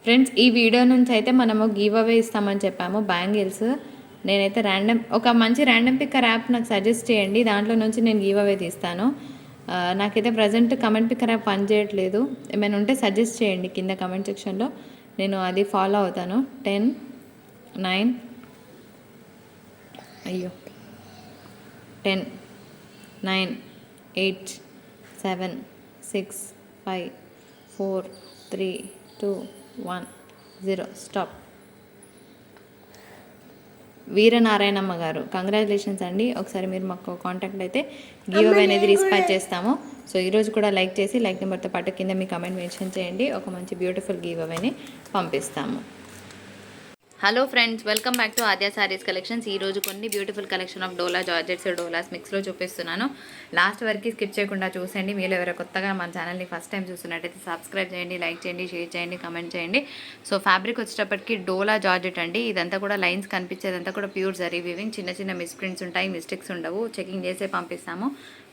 Friends ఈ video నుంచి అయితే మనము గివ్ అవే ఇస్తామని చెప్పాము బ్యాంగిల్స్. నేనైతే ఒక మంచి ర్యాండమ్ పిక్కర్ యాప్ నాకు సజెస్ట్ చేయండి, దాంట్లో నుంచి నేను గివ్ అవే తీస్తాను. నాకైతే ప్రజెంట్ కమెంట్ పిక్కర్ యాప్ పనిచేయట్లేదు. ఏమైనా ఉంటే సజెస్ట్ చేయండి కింద కమెంట్ సెక్షన్లో, నేను అది ఫాలో అవుతాను. 10 9 10 9 8 7 6 5 4 3 2 1 0 స్టాప్. వీరనారాయణమ్మ గారు కంగ్రాచులేషన్స్ అండి. ఒకసారి మీరు మాకు కాంటాక్ట్ అయితే గివ్ అవే అనేది డిస్పాచ్ చేస్తాము. సో ఈరోజు కూడా లైక్ చేసి లైక్ నెంబర్తో పాటు కింద మీ కమెంట్ మెన్షన్ చేయండి, ఒక మంచి బ్యూటిఫుల్ గివ్ అవేని పంపిస్తాము. Hello friends, welcome back to Aadya Sarees Collections. ఈరోజు కొన్ని beautiful collection of dola georgettes, dolas మిక్స్లో చూపిస్తున్నాను. లాస్ట్ వరకు స్కిప్ చేయకుండా చూసండి. మీరు ఎవరైనా కొత్తగా మన ఛానల్ని ఫస్ట్ టైం చూస్తున్నట్టయితే సబ్స్క్రైబ్ చేయండి, లైక్ చేయండి, షేర్ చేయండి, కమెంట్ చేయండి. సో ఫ్యాబ్రిక్ వచ్చేటప్పటికి డోలా జార్జెట్ అండి. ఇదంతా కూడా లైన్స్ కనిపించేదంతా కూడా ప్యూర్ జరీ వీవింగ్. చిన్న చిన్న మిస్ప్రింట్స్ ఉంటాయి, మిస్టేక్స్ ఉండవు. చెకింగ్ చేసే పంపిస్తాము.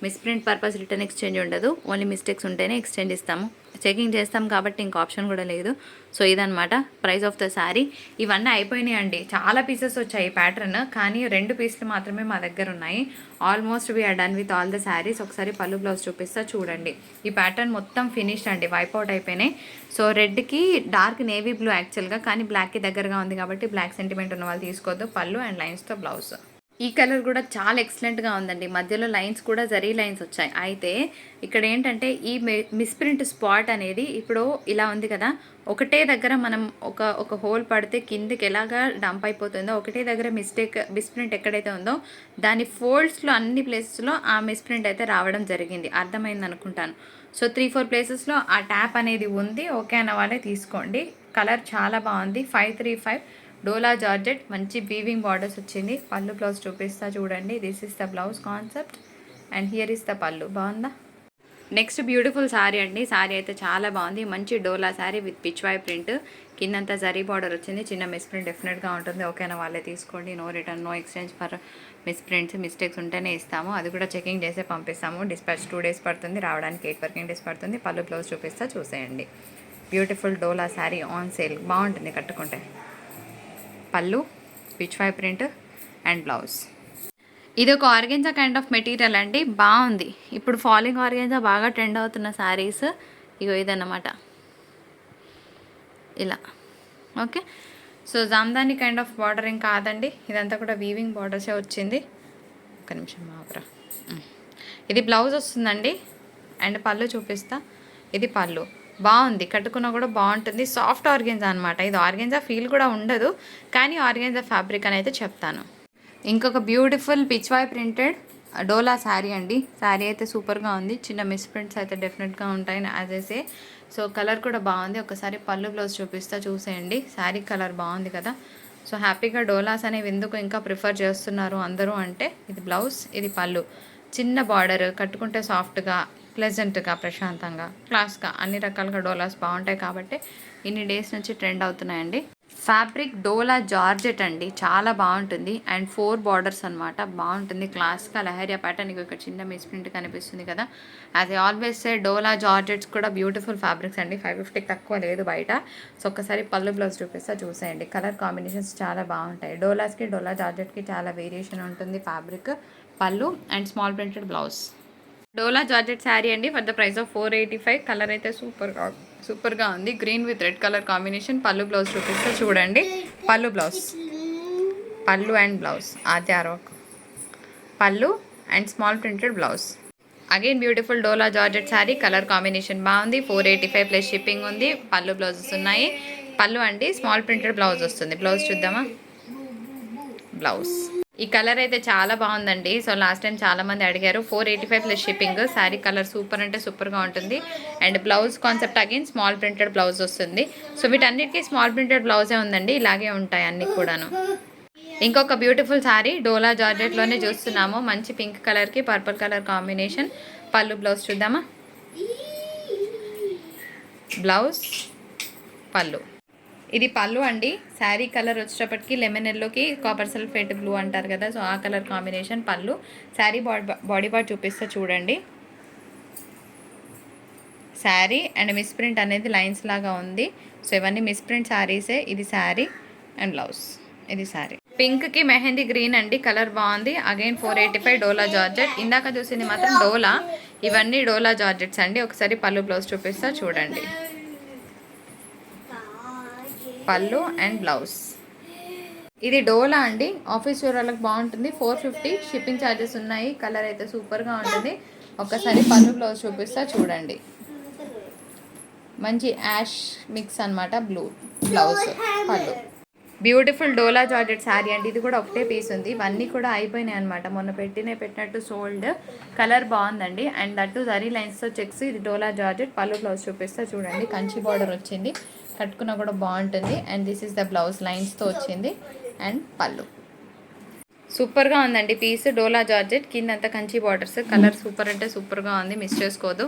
మిస్ప్రింట్ పర్పస్ రిటర్న్ ఎక్స్చేంజ్ ఉండదు, ఓన్లీ మిస్టేక్స్ ఉంటేనే ఎక్స్చేంజ్ ఇస్తాము. చెకింగ్ చేస్తాం కాబట్టి ఇంకో ఆప్షన్ కూడా లేదు. సో ఇదనమాట ప్రైస్ ఆఫ్ ద శారీ. ఇవన్నీ అయిపోయినాయి అండి, చాలా పీసెస్ వచ్చాయి ప్యాటర్న్, కానీ 2 పీసులు మాత్రమే మా దగ్గర ఉన్నాయి. Almost we're done with all the saris. ఒకసారి పళ్ళు బ్లౌజ్ చూపిస్తా చూడండి. ఈ ప్యాటర్న్ మొత్తం ఫినిష్డ్ అండి, వైప్ అవుట్ అయిపోయినాయి. సో రెడ్కి డార్క్ నేవీ బ్లూ యాక్చువల్గా, కానీ బ్లాక్కి దగ్గరగా ఉంది కాబట్టి బ్లాక్ సెంటిమెంట్ ఉన్న వాళ్ళు తీసుకోవద్దు. పళ్ళు అండ్ లైన్స్తో బ్లౌజ్. ఈ కలర్ కూడా చాలా ఎక్సలెంట్గా ఉందండి, మధ్యలో లైన్స్ కూడా జరీ లైన్స్ వచ్చాయి. అయితే ఇక్కడ ఏంటంటే ఈ మిస్ప్రింట్ స్పాట్ అనేది ఇప్పుడు ఇలా ఉంది కదా, ఒకటే దగ్గర మనం ఒక హోల్ పడితే కిందకి ఎలాగా డంప్ అయిపోతుందో, ఒకటే దగ్గర మిస్ప్రింట్ ఎక్కడైతే ఉందో దాని ఫోల్డ్స్లో అన్ని ప్లేసెస్లో ఆ మిస్ప్రింట్ అయితే రావడం జరిగింది. అర్థమైంది అనుకుంటాను. సో 3-4 ప్లేసెస్లో ఆ ట్యాప్ అనేది ఉంది. ఓకే అన్న వాళ్ళే తీసుకోండి. కలర్ చాలా బాగుంది. 535 డోలా జార్జెట్, మంచి వీవింగ్ బార్డర్స్ వచ్చింది. పళ్ళు బ్లౌజ్ చూపిస్తా చూడండి. This is the blouse concept and here is the పళ్ళు. బాగుందా? నెక్స్ట్ బ్యూటిఫుల్ శారీ అండి. శారీ అయితే చాలా బాగుంది. మంచి డోలా శారీ విత్ పిచ్వాయ్ ప్రింట్, కిందంతా జరీ బార్డర్ వచ్చింది. చిన్న మిస్ప్రింట్ డెఫినెట్గా ఉంటుంది. ఓకేనా వాళ్ళే తీసుకోండి. No return, no exchange for misprints. Mistakes ఉంటేనే ఇస్తాము, అది కూడా చెకింగ్ చేసే పంపిస్తాము. డిస్పాచ్ 2 days పడుతుంది, రావడానికి 8 working days పడుతుంది. పళ్ళు బ్లౌజ్ చూపిస్తా చూసేయండి. Beautiful dola sari on sale, బాగుంటుంది కట్టుకుంటే. పళ్ళు, పిచ్వాయ్ ప్రింట్ అండ్ బ్లౌజ్. ఇది ఒక ఆర్గెన్జా కైండ్ ఆఫ్ మెటీరియల్ అండి, బాగుంది. ఇప్పుడు ఫాలింగ్ ఆర్గెన్జా బాగా ట్రెండ్ అవుతున్న శారీస్ ఇగో ఇదన్నమాట, ఇలా. Okay, so Jamdani kind of bordering కాదండి, ఇదంతా కూడా వీవింగ్ బార్డర్సే వచ్చింది. ఒక నిమిషం మాత్రం. ఇది బ్లౌజ్ వస్తుందండి అండ్ పళ్ళు చూపిస్తా. ఇది పళ్ళు, బాగుంది, కట్టుకున్నా కూడా బాగుంటుంది. సాఫ్ట్ ఆర్గెన్జా అనమాట. ఇది ఆర్గెన్జా ఫీల్ కూడా ఉండదు, కానీ ఆర్గెన్జా ఫ్యాబ్రిక్ అని అయితే చెప్తాను. ఇంకొక బ్యూటిఫుల్ పిచ్వాయ్ ప్రింటెడ్ డోలా శారీ అండి. శారీ అయితే సూపర్గా ఉంది. చిన్న మిస్ ప్రింట్స్ అయితే డెఫినెట్గా ఉంటాయి యాజ్ ఐ. సో కలర్ కూడా బాగుంది. ఒకసారి పళ్ళు బ్లౌజ్ చూపిస్తా చూసేయండి. శారీ కలర్ బాగుంది కదా. సో హ్యాపీగా డోలాస్ అనేవి ఎందుకు ఇంకా ప్రిఫర్ చేస్తున్నారు అందరూ అంటే, ఇది బ్లౌజ్, ఇది పళ్ళు. చిన్న బార్డర్, కట్టుకుంటే సాఫ్ట్గా, ప్లెజెంట్గా, ప్రశాంతంగా, క్లాస్గా, అన్ని రకాలుగా డోలాస్ బాగుంటాయి కాబట్టి ఇన్ని డేస్ నుంచి ట్రెండ్ అవుతున్నాయండి. ఫ్యాబ్రిక్ డోలా జార్జెట్ అండి, చాలా బాగుంటుంది. అండ్ 4 బార్డర్స్ అనమాట, బాగుంటుంది. క్లాస్గా లహరియా ప్యాటర్న్. ఇక్కడ చిన్న మిస్ప్రింట్ కనిపిస్తుంది కదా. As I always say dola georgettes కూడా బ్యూటిఫుల్ ఫ్యాబ్రిక్స్ అండి. 550కి తక్కువ లేదు బయట. సో ఒక్కసారి పళ్ళు బ్లౌజ్ చూపిస్తా చూసేయండి. కలర్ కాంబినేషన్స్ చాలా బాగుంటాయి. డోలాస్కి, డోలా జార్జెట్కి చాలా వేరియేషన్ ఉంటుంది fabric. Pallu and small printed blouse. Dola georgette sari అండి for the price of 485. Colour అయితే సూపర్గా ఉంది. Green with red colour combination. Pallu blouse చూపిస్తే చూడండి. Pallu blouse, pallu and blouse ఆద్యారోక్, pallu and small printed blouse. Again beautiful dola georgette sari. Colour combination బాగుంది. 485 ప్లస్ షిప్పింగ్ ఉంది. పళ్ళు బ్లౌజెస్ ఉన్నాయి. పళ్ళు అండి స్మాల్ ప్రింటెడ్ బ్లౌజ్ వస్తుంది. బ్లౌజ్ చూద్దామా? బ్లౌజ్. ఈ కలర్ అయితే చాలా బాగుందండి. సో లాస్ట్ టైం చాలామంది అడిగారు. 485 plus shipping. Sari colour super అంటే సూపర్గా ఉంటుంది. And blouse concept again small printed blouse వస్తుంది. సో వీటన్నిటికీ స్మాల్ ప్రింటెడ్ బ్లౌజే ఉందండి. ఇలాగే ఉంటాయి అన్నీ కూడాను. ఇంకొక బ్యూటిఫుల్ శారీ డోలా జార్జెట్లోనే చూస్తున్నాము. మంచి పింక్ కలర్కి purple colour combination. Pallu blouse చూద్దామా? బ్లౌజ్, పళ్ళు. ఇది పళ్ళు అండి. శారీ కలర్ వచ్చేటప్పటికి లెమన్ ఎల్లోకి కాపర్ సల్ఫేట్ బ్లూ అంటారు కదా, సో ఆ కలర్ కాంబినేషన్ పళ్ళు. శారీ బాడీ పార్ట్ చూపిస్తే చూడండి. శారీ అండ్ మిస్ప్రింట్ అనేది లైన్స్ లాగా ఉంది. సో ఇవన్నీ మిస్ప్రింట్ శారీసే. ఇది శారీ అండ్ బ్లౌజ్. ఇది శారీ. పింక్కి మెహందీ గ్రీన్ అండి, కలర్ బాగుంది. అగైన్ 485 డోలా జార్జెట్. ఇందాక చూసింది మాత్రం డోలా. ఇవన్నీ డోలా జార్జెట్స్ అండి. ఒకసారి పళ్ళు బ్లౌజ్ చూపిస్తా చూడండి. పళ్ళు అండ్ బ్లౌజ్. ఇది డోలా అండి, ఆఫీస్ వేర్ వాళ్ళకి బాగుంటుంది. 450 షిప్పింగ్ ఛార్జెస్ ఉన్నాయి. కలర్ అయితే సూపర్గా ఉంటుంది. ఒక్కసారి పళ్ళు బ్లౌజ్ చూపిస్తా చూడండి. మంచి యాష్ మిక్స్ అనమాట. బ్లూ బ్లౌజ్, పళ్ళు. బ్యూటిఫుల్ డోలా జార్జెట్ శారీ అండి. ఇది కూడా ఒకటే పీస్ ఉంది. ఇవన్నీ కూడా అయిపోయినాయి అనమాట. మొన్న పెట్టినట్టు సోల్డ్. కలర్ బాగుందండి. అండ్ దట్టు జరీ లైన్స్తో చెక్స్. ఇది డోలా జార్జెట్. పళ్ళు బ్లౌజ్ చూపిస్తా చూడండి. కంచి బార్డర్ వచ్చింది, కట్టుకున్నా కూడా బాగుంటుంది. And this is the blouse, లైన్స్తో వచ్చింది. అండ్ పళ్ళు సూపర్గా ఉందండి పీస్. డోలా జార్జెట్, కిందంతా కంచి బార్డర్స్. కలర్ సూపర్ అంటే సూపర్గా ఉంది, మిస్ చేసుకోదు.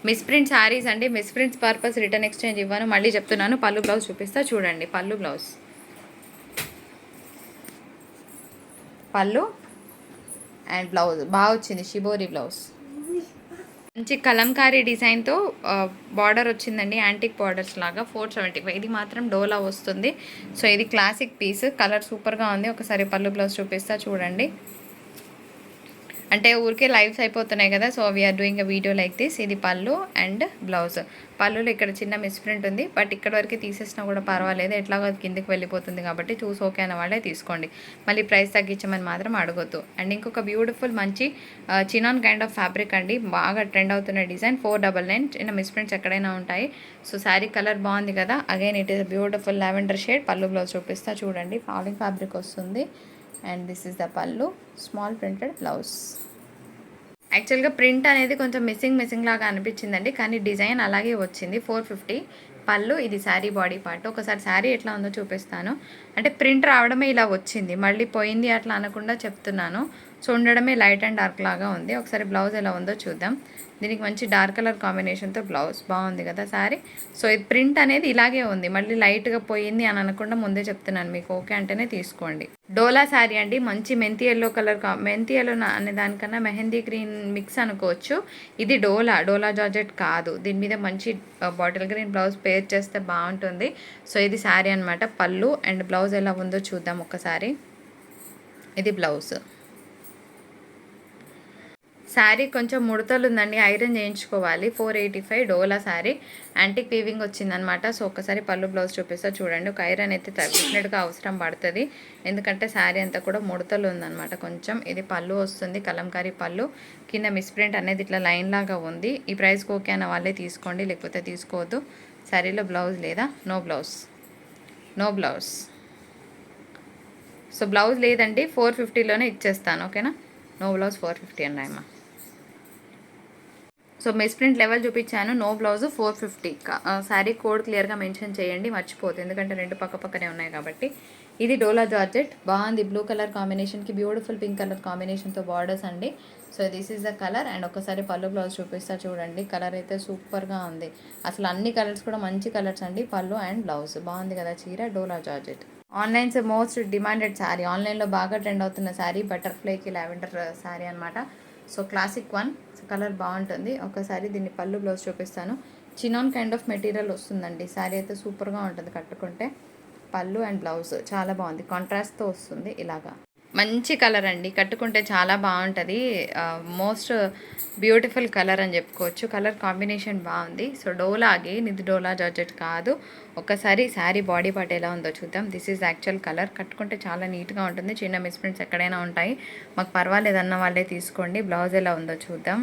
మిస్ ప్రింట్ శారీస్ అండి. Miss prints purpose return exchange ఇవ్వను, మళ్ళీ చెప్తున్నాను. పళ్ళు బ్లౌజ్ చూపిస్తా చూడండి. Pallu blouse, pallu and blouse బాగా వచ్చింది. షిబోరి బ్లౌజ్, మంచి కలంకారీ డిజైన్తో బార్డర్ వచ్చిందండి. యాంటిక్ బార్డర్స్ లాగా. 475. ఇది మాత్రం డోలా వస్తుంది. సో ఇది క్లాసిక్ పీస్. కలర్ సూపర్గా ఉంది. ఒకసారి పళ్ళు బ్లౌజ్ చూపిస్తా చూడండి. అంటే ఊరికే లైవ్స్ అయిపోతున్నాయి కదా, so we're doing a video like this. ఇది పళ్ళు అండ్ బ్లౌజ్. పళ్ళులో ఇక్కడ చిన్న మిస్ప్రింట్ ఉంది, బట్ ఇక్కడ వరకు తీసేసినా కూడా పర్వాలేదు. ఎట్లాగో అది కిందకి వెళ్ళిపోతుంది కాబట్టి చూసి ఓకే అన్న వాళ్ళే తీసుకోండి. మళ్ళీ ప్రైస్ తగ్గించమని మాత్రం అడగొద్దు. అండ్ ఇంకొక బ్యూటిఫుల్ మంచి చినాన్ కైండ్ ఆఫ్ ఫ్యాబ్రిక్ అండి. బాగా ట్రెండ్ అవుతున్న డిజైన్. 499. చిన్న మిస్ప్రింట్స్ ఎక్కడైనా ఉంటాయి. సో శారీ కలర్ బాగుంది కదా. Again it is beautiful lavender shade. పళ్ళు బ్లౌజ్ చూపిస్తా చూడండి. ఫాలింగ్ ఫ్యాబ్రిక్ వస్తుంది. అండ్ దిస్ ఇస్ ద పళ్ళు, స్మాల్ ప్రింటెడ్ బ్లౌజ్. యాక్చువల్గా ప్రింట్ అనేది కొంచెం మిస్సింగ్ లాగా అనిపించిందండి, కానీ డిజైన్ అలాగే వచ్చింది. 450. పళ్ళు. ఇది శారీ బాడీ పార్ట్. ఒకసారి శారీ ఎట్లా ఉందో చూపిస్తాను. అంటే ప్రింట్ రావడమే ఇలా వచ్చింది, మళ్ళీ పోయింది అట్లా అనకుండా చెప్తున్నాను. సో ఉండడమే లైట్ అండ్ డార్క్ లాగా ఉంది. ఒకసారి బ్లౌజ్ ఎలా ఉందో చూద్దాం. దీనికి మంచి డార్క్ కలర్ కాంబినేషన్తో బ్లౌజ్ బాగుంది కదా శారీ. సో ఇది ప్రింట్ అనేది ఇలాగే ఉంది, మళ్ళీ లైట్గా పోయింది అని అనకుండా ముందే చెప్తున్నాను. మీకు ఓకే అంటేనే తీసుకోండి. డోలా శారీ అండి. మంచి మెంతి ఎల్లో కలర్, మెంతి ఎల్లో అనే దానికన్నా మెహందీ గ్రీన్ మిక్స్ అనుకోవచ్చు. ఇది డోలా జార్జెట్ కాదు. దీని మీద మంచి బాటిల్ గ్రీన్ బ్లౌజ్ పేర్ చేస్తే బాగుంటుంది. సో ఇది శారీ అనమాట. పళ్ళు అండ్ బ్లౌజ్ ఎలా ఉందో చూద్దాం ఒక్కసారి. ఇది బ్లౌజ్. శారీ కొంచెం ముడతలు ఉందండి, ఐరన్ చేయించుకోవాలి. 485 డోలా శారీ. యాంటిక్ వీవింగ్ వచ్చిందనమాట. సో ఒకసారి పళ్ళు బ్లౌజ్ చూపిస్తా చూడండి. ఒక ఐరన్ అయితే డెఫినెట్గా అవసరం పడుతుంది, ఎందుకంటే శారీ అంతా కూడా ముడతలు ఉందన్నమాట కొంచెం. ఇది పళ్ళు వస్తుంది, కలంకారీ పళ్ళు. కింద మిస్ప్రింట్ అనేది ఇట్లా లైన్ లాగా ఉంది. ఈ ప్రైస్కి ఓకే అన్న వాళ్ళే తీసుకోండి, లేకపోతే తీసుకోవద్దు. శారీలో బ్లౌజ్ లేదా? No blouse. సో బ్లౌజ్ లేదండి, 450లోనే ఇచ్చేస్తాను. ఓకేనా? నో బ్లౌజ్ 450 అన్నాయమ్మా. సో మిస్ప్రింట్ లెవెల్ చూపించాను. No blouse 450. శారీ కోడ్ క్లియర్గా మెన్షన్ చేయండి, మర్చిపోతుంది, ఎందుకంటే రెండు పక్కనే ఉన్నాయి కాబట్టి. ఇది డోలా జార్జెట్. బాగుంది. బ్లూ కలర్ కాంబినేషన్కి బ్యూటిఫుల్ పింక్ కలర్ కాంబినేషన్తో బార్డర్స్ అండి. So this is the colour. And ఒకసారి పళ్ళు బ్లౌజ్ చూపిస్తా చూడండి. కలర్ అయితే సూపర్గా ఉంది. అసలు అన్ని కలర్స్ కూడా మంచి కలర్స్ అండి. పళ్ళు అండ్ బ్లౌజ్ బాగుంది కదా చీర. Dola georgette online's most demanded sari. ఆన్లైన్లో బాగా ట్రెండ్ అవుతున్న శారీ. బటర్ఫ్లైకి లావెండర్ శారీ అనమాట. So classic one. కలర్ బాగుంటుంది. ఒకసారి దీన్ని పళ్ళు బ్లౌజ్ చూపిస్తాను. చినాన్ కైండ్ ఆఫ్ మెటీరియల్ వస్తుందండి. శారీ అయితే సూపర్గా ఉంటుంది కట్టుకుంటే. పళ్ళు అండ్ బ్లౌజ్ చాలా బాగుంది, కాంట్రాస్ట్తో వస్తుంది. ఇలాగా మంచి కలర్ అండి, కట్టుకుంటే చాలా బాగుంటుంది. మోస్ట్ బ్యూటిఫుల్ కలర్ అని చెప్పుకోవచ్చు. కలర్ కాంబినేషన్ బాగుంది. సో డోలాగే, ఇది డోలా జార్జెట్ కాదు. ఒక్కసారి శారీ బాడీ పార్ట్ ఎలా ఉందో చూద్దాం. This is actual colour. కట్టుకుంటే చాలా నీట్గా ఉంటుంది. చిన్న మిస్ప్రింట్స్ ఎక్కడైనా ఉంటాయి, మాకు పర్వాలేదు అన్న వాళ్ళే తీసుకోండి. బ్లౌజ్ ఎలా ఉందో చూద్దాం.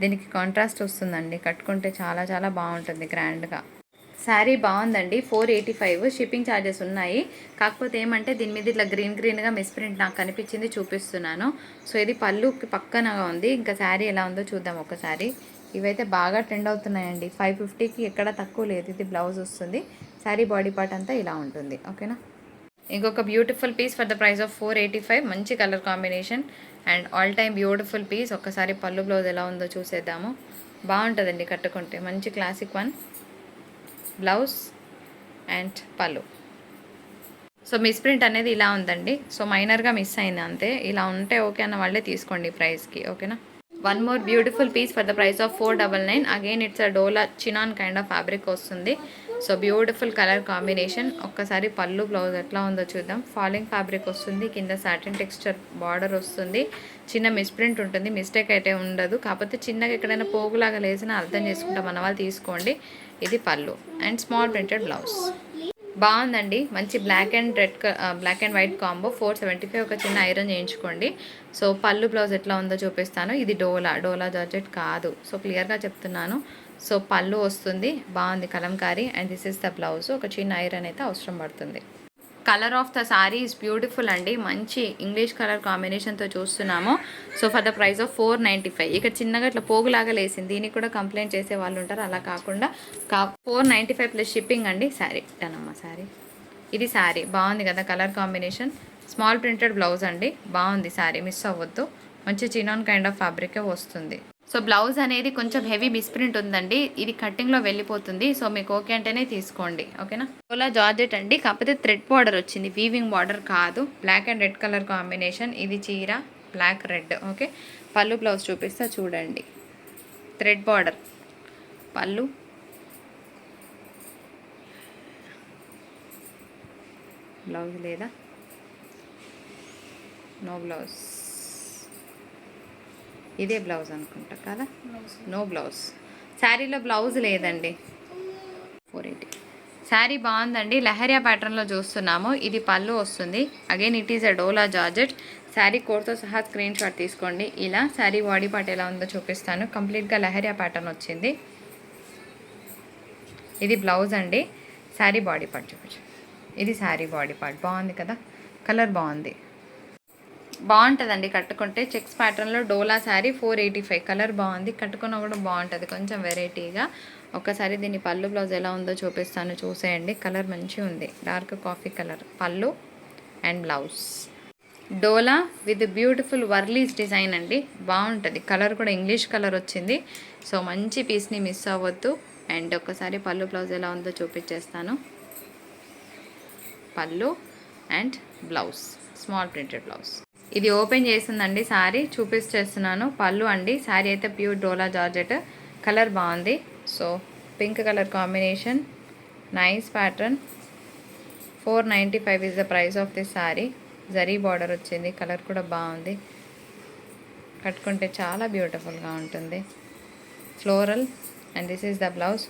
దీనికి కాంట్రాస్ట్ వస్తుందండి, కట్టుకుంటే చాలా చాలా బాగుంటుంది గ్రాండ్గా. శారీ బాగుందండి. 485. షిప్పింగ్ ఛార్జెస్ ఉన్నాయి. కాకపోతే ఏమంటే దీని మీద ఇట్లా గ్రీన్గా మిస్ప్రింట్ నాకు కనిపించింది, చూపిస్తున్నాను. సో ఇది పళ్ళుకి పక్కనగా ఉంది. ఇంకా శారీ ఎలా ఉందో చూద్దాం ఒకసారి. ఇవైతే బాగా ట్రెండ్ అవుతున్నాయండి. 550కి ఎక్కడ తక్కువ లేదు. ఇది బ్లౌజ్ వస్తుంది. శారీ బాడీ పార్ట్ అంతా ఇలా ఉంటుంది. ఓకేనా? ఇంకొక beautiful piece for the price of 485. మంచి colour combination and all time beautiful piece. ఒక్కసారి పళ్ళు బ్లౌజ్ ఎలా ఉందో చూసేద్దాము. బాగుంటుందండి కట్టుకుంటే. మంచి క్లాసిక్ వన్. బ్లౌజ్ అండ్ పళ్ళు. సో మిస్ప్రింట్ అనేది ఇలా ఉందండి. సో మైనర్గా మిస్ అయింది అంతే. ఇలా ఉంటే ఓకే అన్న వాళ్ళే తీసుకోండి ప్రైస్కి. ఓకేనా? One more beautiful piece for the price of 499. Again it's a dola chinon kind of fabric వస్తుంది. So beautiful colour combination. ఒక్కసారి పళ్ళు బ్లౌజ్ ఎట్లా ఉందో చూద్దాం. ఫాలింగ్ ఫ్యాబ్రిక్ వస్తుంది, కింద సాటిన్ టెక్స్చర్ బార్డర్ వస్తుంది, చిన్న మిస్ప్రింట్ ఉంటుంది, మిస్టేక్ అయితే ఉండదు. కాకపోతే చిన్నగా ఎక్కడైనా పోగులాగా లేసినా అర్థం చేసుకుంటాం, మన వాళ్ళు తీసుకోండి. ఇది పళ్ళు అండ్ స్మాల్ ప్రింటెడ్ బ్లౌజ్. బాగుందండి, మంచి బ్లాక్ అండ్ వైట్ కాంబో. 475. ఒక చిన్న ఐరన్ చేయించుకోండి. సో పళ్ళు బ్లౌజ్ ఎట్లా ఉందో చూపిస్తాను. ఇది డోలా జార్జెట్ కాదు, సో క్లియర్గా చెప్తున్నాను. సో పళ్ళు వస్తుంది, బాగుంది Kalamkari. And this is the blouse. ఒక చిన్న ఐరన్ అయితే అవసరం పడుతుంది. Colour of the sorry is beautiful అండి, మంచి ఇంగ్లీష్ కలర్ కాంబినేషన్తో చూస్తున్నాము. So for the price of 495. ఇక్కడ చిన్నగా ఇట్లా పోగులాగా లేసింది, దీనికి కూడా కంప్లైంట్ చేసే వాళ్ళు ఉంటారు. అలా కాకుండా 495 ప్లస్ షిప్పింగ్ అండి. శారీ టనమ్మ శారీ. ఇది శారీ బాగుంది కదా, colour combination. Small printed blouse అండి, బాగుంది శారీ, మిస్ అవ్వద్దు. మంచి చినాన్ కైండ్ ఆఫ్ ఫ్యాబ్రికే వస్తుంది. సో బ్లౌజ్ అనేది కొంచెం హెవీ మిస్ప్రింట్ ఉందండి, ఇది కటింగ్లో వెళ్ళిపోతుంది. సో మీకు ఓకే అంటేనే తీసుకోండి, ఓకేనా. డోలా జార్జెట్ అండి, కాకపోతే థ్రెడ్ బార్డర్ వచ్చింది, వీవింగ్ బార్డర్ కాదు. Black and red colour combination. ఇది చీర బ్లాక్ రెడ్. ఓకే, పళ్ళు బ్లౌజ్ చూపిస్తా చూడండి. థ్రెడ్ బార్డర్ పళ్ళు, బ్లౌజ్ లేదా, నో బ్లౌజ్. ఇదే బ్లౌజ్ అనుకుంటా కదా, నో బ్లౌజ్. శారీలో బ్లౌజ్ లేదండి. 480. శారీ బాగుందండి, లహరియా ప్యాటర్న్లో చూస్తున్నాము. ఇది పళ్ళు వస్తుంది. Again it is a dola georgette. Sari కోడ్తో సహా స్క్రీన్ షాట్ తీసుకోండి. ఇలా శారీ బాడీ పార్ట్ ఎలా ఉందో చూపిస్తాను. కంప్లీట్గా లహరియా ప్యాటర్న్ వచ్చింది. ఇది బ్లౌజ్ అండి. శారీ బాడీ పార్ట్ చూపించు. ఇది శారీ బాడీ పార్ట్. బాగుంది కదా, కలర్ బాగుంది, బాగుంటుందండి కట్టుకుంటే. చెక్స్ ప్యాటర్న్లో డోలా శారీ 485. కలర్ బాగుంది, కట్టుకున్నా కూడా బాగుంటుంది, కొంచెం వెరైటీగా. ఒక్కసారి దీని పళ్ళు బ్లౌజ్ ఎలా ఉందో చూపిస్తాను, చూసేయండి. కలర్ మంచిగా ఉంది, డార్క్ కాఫీ కలర్. పళ్ళు and blouse. Dola with beautiful Warlis design అండి, బాగుంటుంది. కలర్ కూడా ఇంగ్లీష్ కలర్ వచ్చింది. సో మంచి పీస్ని మిస్ అవ్వద్దు. అండ్ ఒక్కసారి పళ్ళు బ్లౌజ్ ఎలా ఉందో చూపించేస్తాను. పళ్ళు and blouse, small printed blouse. ఇది ఓపెన్ చేసిందండి శారీ, చూపిస్తున్నాను. పళ్ళు అండి, శారీ అయితే ప్యూర్ డోలా జార్జెట్. కలర్ బాగుంది. So pink colour combination, nice pattern. 495 is the price of this sari. Zari border వచ్చింది, కలర్ కూడా బాగుంది, కట్టుకుంటే చాలా బ్యూటిఫుల్గా ఉంటుంది. Floral. And this is the blouse.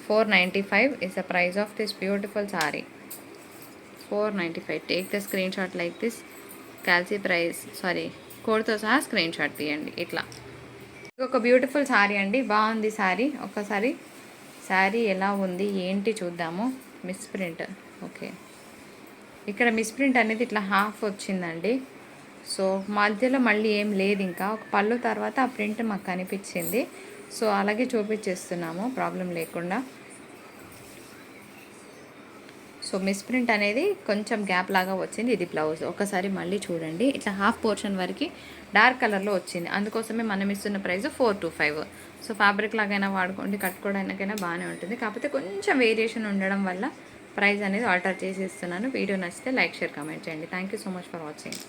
495 is the price of this beautiful sari. 495. Take the screen shot like this. క్యాల్సీ price కోడ్తో సహా screen shot తీయండి. ఇట్లా ఒక బ్యూటిఫుల్ శారీ అండి, బాగుంది శారీ. ఒక్కసారి శారీ ఎలా ఉంది ఏంటి చూద్దాము. మిస్ప్రింట్. ఓకే, ఇక్కడ మిస్ప్రింట్ అనేది ఇట్లా హాఫ్ వచ్చిందండి. సో మధ్యలో మళ్ళీ ఏం లేదు, ఇంకా ఒక పళ్ళు తర్వాత ఆ ప్రింట్ మాకు కనిపించింది. సో అలాగే చూపించేస్తున్నాము ప్రాబ్లం లేకుండా. సో మిస్ప్రింట్ అనేది కొంచెం గ్యాప్ లాగా వచ్చింది. ఇది బ్లౌజ్. ఒకసారి మళ్ళీ చూడండి, ఇట్లా హాఫ్ పోర్షన్ వరకు డార్క్ కలర్లో వచ్చింది. అందుకోసమే మనం ఇస్తున్న ప్రైస్ 425. సో ఫ్యాబ్రిక్ లాగైనా వాడుకోండి, కట్టుకోవడానికైనా బాగానే ఉంటుంది. కాకపోతే కొంచెం వేరియేషన్ ఉండడం వల్ల ప్రైస్ అనేది ఆల్టర్ చేసి ఇస్తున్నాను. వీడియో నచ్చితే లైక్, షేర్, కామెంట్ చేయండి. Thank you so much for watching.